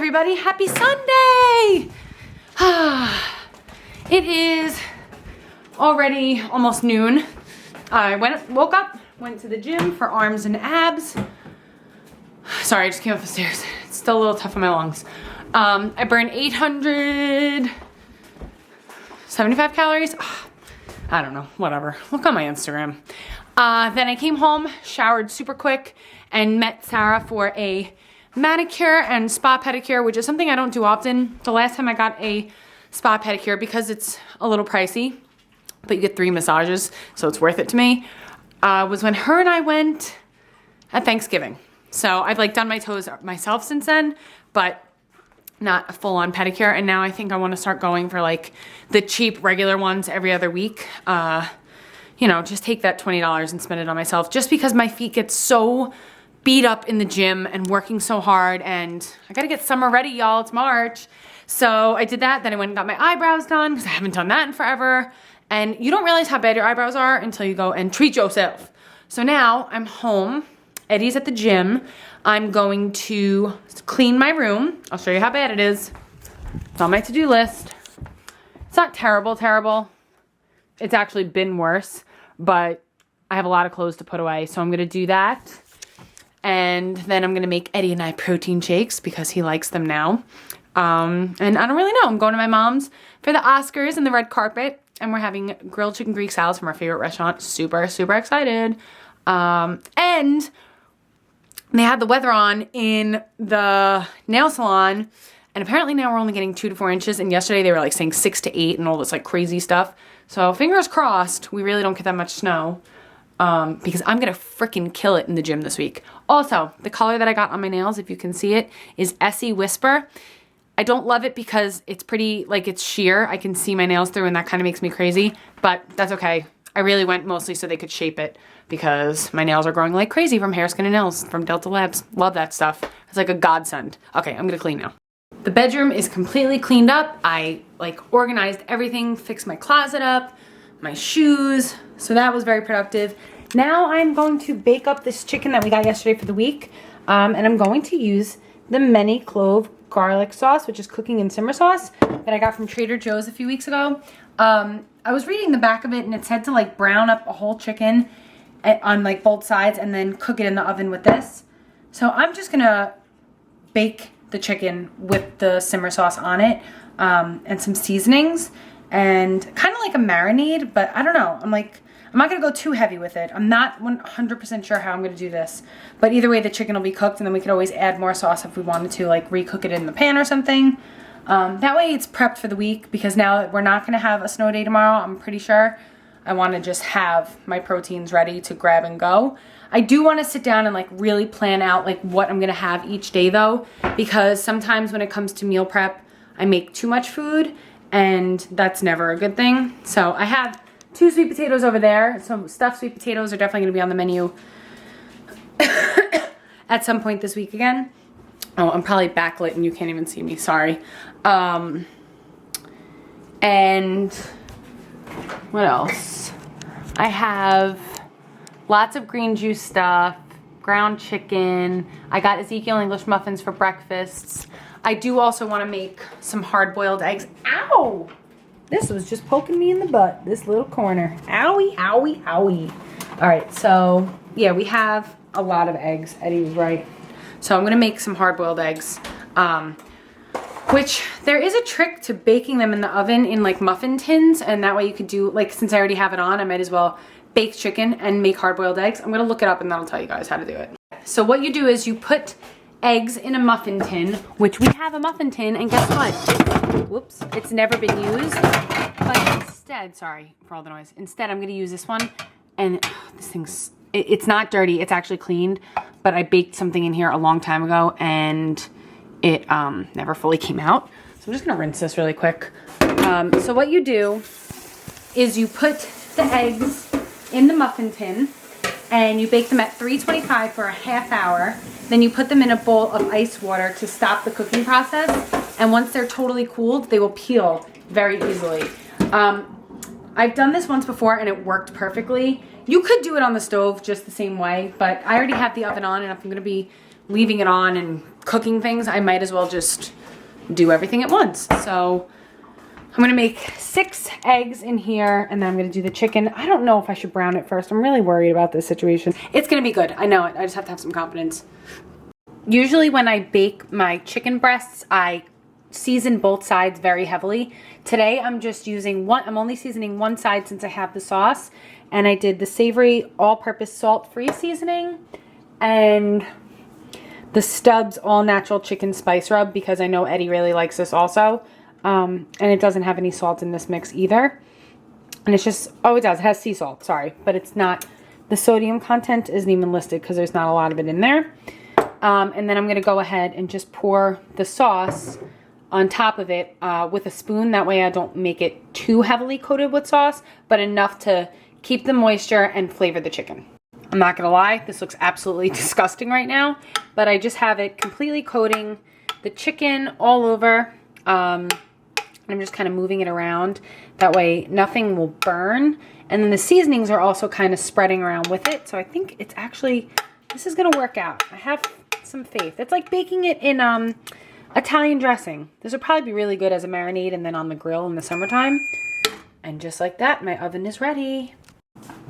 everybody. Happy Sunday! It is already almost noon. I woke up, went to the gym for arms and abs. Sorry, I just came up the stairs. It's still a little tough on my lungs. I burned 875 calories. I don't know, whatever. Look on my Instagram. Then I came home, showered super quick, and met Sarah for a manicure and spa pedicure, which is something I don't do often. The last time I got a spa pedicure, because it's a little pricey, but you get 3 massages, so it's worth it to me, was when her and I went at Thanksgiving. So I've like done my toes myself since then, but not a full-on pedicure. And now I think I want to start going for like the cheap regular ones every other week. You know, just take that $20 and spend it on myself, just because my feet get so beat up in the gym and working so hard, and I gotta get summer ready, y'all. It's March. So I did that. Then I went and got my eyebrows done because I haven't done that in forever. And you don't realize how bad your eyebrows are until you go and treat yourself. So now I'm home. Eddie's at the gym. I'm going to clean my room. I'll show you how bad it is. It's on my to-do list. It's not terrible. It's actually been worse, but I have a lot of clothes to put away. So I'm gonna do that. And then I'm gonna make Eddie and I protein shakes because he likes them now. And I don't really know. I'm going to my mom's for the Oscars and the red carpet. And we're having grilled chicken Greek salads from our favorite restaurant. Super excited. And they had the weather on in the nail salon. And apparently now we're only getting 2 to 4 inches. And yesterday they were like saying 6 to 8 and all this like crazy stuff. So fingers crossed, we really don't get that much snow. Because I'm gonna freaking kill it in the gym this week. Also, the color that I got on my nails, if you can see it, is Essie Whisper. I don't love it because it's pretty, like it's sheer. I can see my nails through and that kind of makes me crazy, but that's okay. I really went mostly so they could shape it because my nails are growing like crazy from Hair, Skin, and Nails from Delta Labs. Love that stuff. It's like a godsend. Okay, I'm gonna clean now. The bedroom is completely cleaned up. I like organized everything, fixed my closet up, my shoes. So that was very productive. Now I'm going to bake up this chicken that we got yesterday for the week. And I'm going to use the Many Clove garlic sauce, which is cooking and simmer sauce that I got from Trader Joe's a few weeks ago. I was reading the back of it and it said to like brown up a whole chicken on like both sides and then cook it in the oven with this. So I'm just gonna bake the chicken with the simmer sauce on it and some seasonings and kind of like a marinade, but I don't know. I'm not gonna go too heavy with it. I'm not 100% sure how I'm gonna do this, but either way the chicken will be cooked and then we could always add more sauce if we wanted to, like recook it in the pan or something. That way it's prepped for the week, because now that we're not gonna have a snow day tomorrow, I'm pretty sure, I wanna just have my proteins ready to grab and go. I do wanna sit down and like really plan out like what I'm gonna have each day though, because sometimes when it comes to meal prep, I make too much food and that's never a good thing. So I have 2 sweet potatoes over there. So stuffed sweet potatoes are definitely gonna be on the menu at some point this week again. Oh, I'm probably backlit and you can't even see me, sorry. And what else? I have lots of green juice stuff, ground chicken. I got Ezekiel English muffins for breakfasts. I do also wanna make some hard-boiled eggs. Ow! This was just poking me in the butt, this little corner. Owie, owie, owie. All right, so yeah, we have a lot of eggs. Eddie was right. So I'm gonna make some hard-boiled eggs, which there is a trick to baking them in the oven in like muffin tins, and that way you could do, like since I already have it on, I might as well bake chicken and make hard-boiled eggs. I'm gonna look it up and that'll tell you guys how to do it. So what you do is you put eggs in a muffin tin, which we have a muffin tin, and guess what? Whoops, it's never been used, but instead, sorry for all the noise, instead I'm gonna use this one, and this thing's, it's not dirty, it's actually cleaned, but I baked something in here a long time ago, and it never fully came out, so I'm just gonna rinse this really quick. So what you do is you put the eggs in the muffin tin, and you bake them at 325 for a half hour. Then you put them in a bowl of ice water to stop the cooking process. And once they're totally cooled, they will peel very easily. I've done this once before and it worked perfectly. You could do it on the stove just the same way, but I already have the oven on, and if I'm gonna be leaving it on and cooking things, I might as well just do everything at once. So I'm gonna make 6 eggs in here, and then I'm gonna do the chicken. I don't know if I should brown it first. I'm really worried about this situation. It's gonna be good, I know it. I just have to have some confidence. Usually when I bake my chicken breasts, I season both sides very heavily. Today I'm just using one, I'm only seasoning one side since I have the sauce, and I did the savory all-purpose salt-free seasoning and the Stubbs all-natural chicken spice rub, because I know Eddie really likes this also. And it doesn't have any salt in this mix either. And it's just, oh, it does, it has sea salt, sorry, but it's not, the sodium content isn't even listed because there's not a lot of it in there. And then I'm gonna go ahead and just pour the sauce on top of it with a spoon. That way I don't make it too heavily coated with sauce, but enough to keep the moisture and flavor the chicken. I'm not gonna lie, this looks absolutely disgusting right now, but I just have it completely coating the chicken all over. And I'm just kind of moving it around. That way nothing will burn. And then the seasonings are also kind of spreading around with it. So I think it's actually, this is gonna work out. I have some faith. It's like baking it in Italian dressing. This would probably be really good as a marinade and then on the grill in the summertime. And just like that, my oven is ready.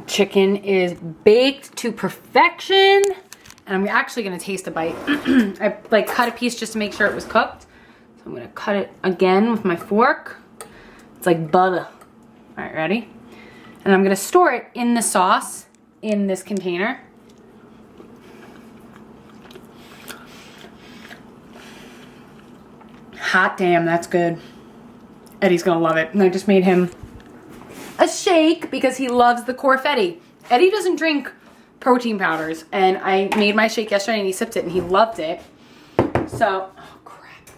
Chicken is baked to perfection. And I'm actually gonna taste a bite. I like cut a piece just to make sure it was cooked. So I'm gonna cut it again with my fork. It's like butter. All right, ready? And I'm gonna store it in the sauce in this container. Hot damn, that's good. Eddie's gonna love it. And I just made him a shake because he loves the Corfetti. Eddie doesn't drink protein powders, and I made my shake yesterday and he sipped it and he loved it. So, oh crap.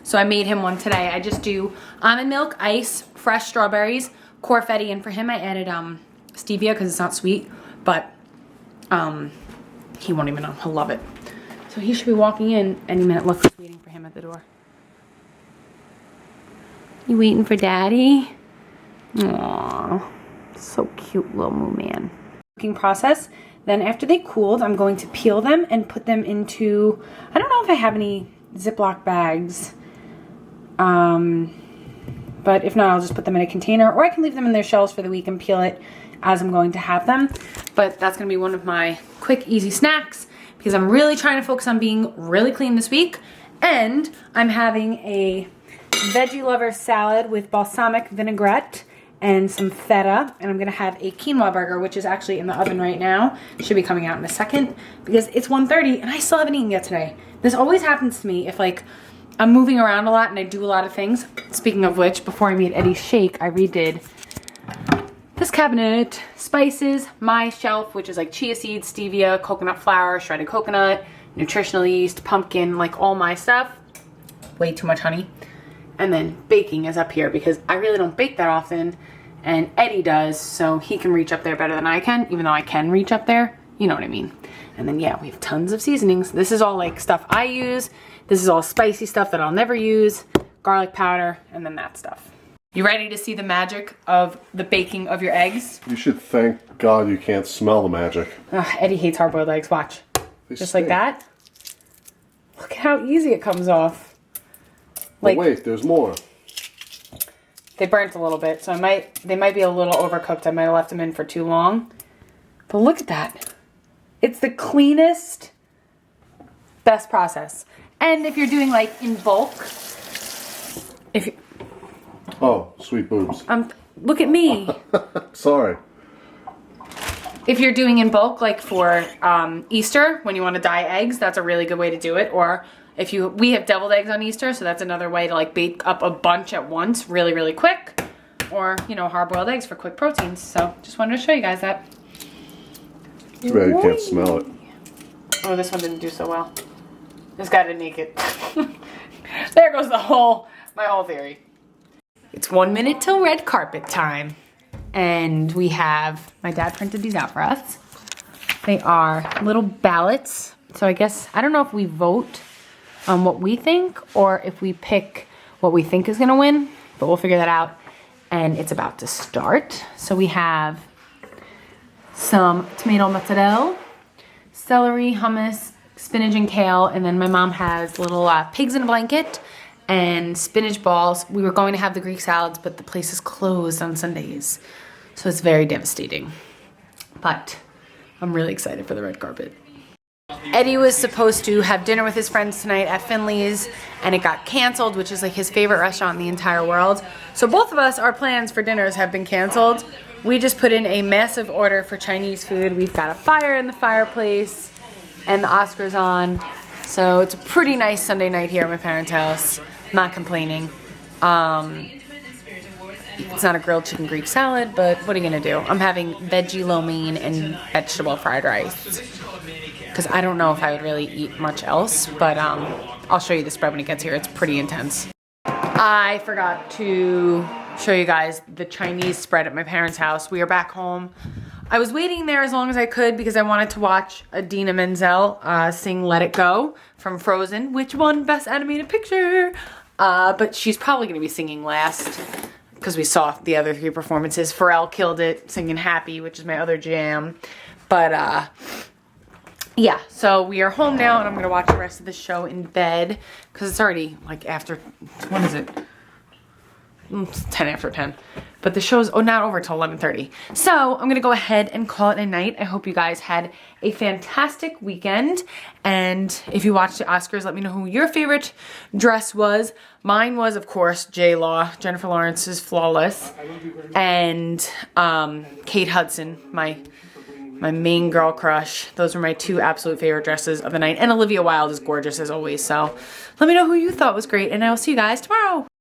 So I made him one today. I just do almond milk, ice, fresh strawberries, Corfetti, and for him I added stevia because it's not sweet, but he won't even know. He'll love it. So he should be walking in any minute. Look, who's waiting for him at the door. You waiting for Daddy? Aww, so cute little moo man. Cooking process. Then after they cooled, I'm going to peel them and put them into, I don't know if I have any Ziploc bags, but if not, I'll just put them in a container, or I can leave them in their shelves for the week and peel it as I'm going to have them. But that's gonna be one of my quick, easy snacks because I'm really trying to focus on being really clean this week. And I'm having a veggie lover salad with balsamic vinaigrette and some feta, and I'm gonna have a quinoa burger, which is actually in the oven right now. Should be coming out in a second because it's 1:30 and I still haven't eaten yet today. This always happens to me if like I'm moving around a lot and I do a lot of things. Speaking of which, before I made Eddie's shake, I redid this cabinet, spices, my shelf, which is like chia seeds, stevia, coconut flour, shredded coconut, nutritional yeast, pumpkin, like all my stuff. Way too much honey. And then baking is up here because I really don't bake that often and Eddie does, so he can reach up there better than I can, even though I can reach up there. You know what I mean. And then yeah, we have tons of seasonings. This is all like stuff I use. This is all spicy stuff that I'll never use. Garlic powder, and then that stuff. You ready to see the magic of the baking of your eggs? You should thank God you can't smell the magic. Ugh, Eddie hates hard-boiled eggs. Watch. Just like that. Look at how easy it comes off. Like, wait, there's more. They burnt a little bit, so they might be a little overcooked. I might have left them in for too long. But look at that. It's the cleanest, best process. And if you're doing like in bulk, if you, oh, sweet boobs. look at me. Sorry. If you're doing in bulk, like for Easter, when you want to dye eggs, that's a really good way to do it. Or if we have deviled eggs on Easter, so that's another way to like bake up a bunch at once really, really quick. Or, you know, hard-boiled eggs for quick proteins. So just wanted to show you guys that. Too bad you can't smell it. Oh, this one didn't do so well. This guy didn't make it. There goes my whole theory. It's 1 minute till red carpet time. And we have, my dad printed these out for us. They are little ballots. So I guess, I don't know if we vote on what we think or if we pick what we think is gonna win, but we'll figure that out. And it's about to start. So we have some tomato mozzarella, celery, hummus, spinach and kale, and then my mom has little pigs in a blanket and spinach balls. We were going to have the Greek salads, but the place is closed on Sundays. So it's very devastating. But I'm really excited for the red carpet. Eddie was supposed to have dinner with his friends tonight at Finley's, and it got canceled, which is like his favorite restaurant in the entire world. So both of us, our plans for dinners have been canceled. We just put in a massive order for Chinese food. We've got a fire in the fireplace and the Oscars on. So it's a pretty nice Sunday night here at my parents' house. Not complaining. It's not a grilled chicken Greek salad, but what are you gonna do? I'm having veggie lo mein and vegetable fried rice. Because I don't know if I would really eat much else, but I'll show you the spread when it gets here. It's pretty intense. I forgot to show you guys the Chinese spread at my parents' house. We are back home. I was waiting there as long as I could because I wanted to watch Idina Menzel sing Let It Go from Frozen, which won Best Animated Picture. But she's probably going to be singing last because we saw the other 3 performances. Pharrell killed it singing Happy, which is my other jam. But yeah, so we are home now, and I'm going to watch the rest of the show in bed because it's already like after, what is it? It's 10 after 10. But the show's not over till 11:30. So I'm going to go ahead and call it a night. I hope you guys had a fantastic weekend. And if you watched the Oscars, let me know who your favorite dress was. Mine was, of course, J-Law. Jennifer Lawrence's Flawless. And Kate Hudson, my main girl crush. Those were my 2 absolute favorite dresses of the night. And Olivia Wilde is gorgeous as always. So let me know who you thought was great. And I will see you guys tomorrow.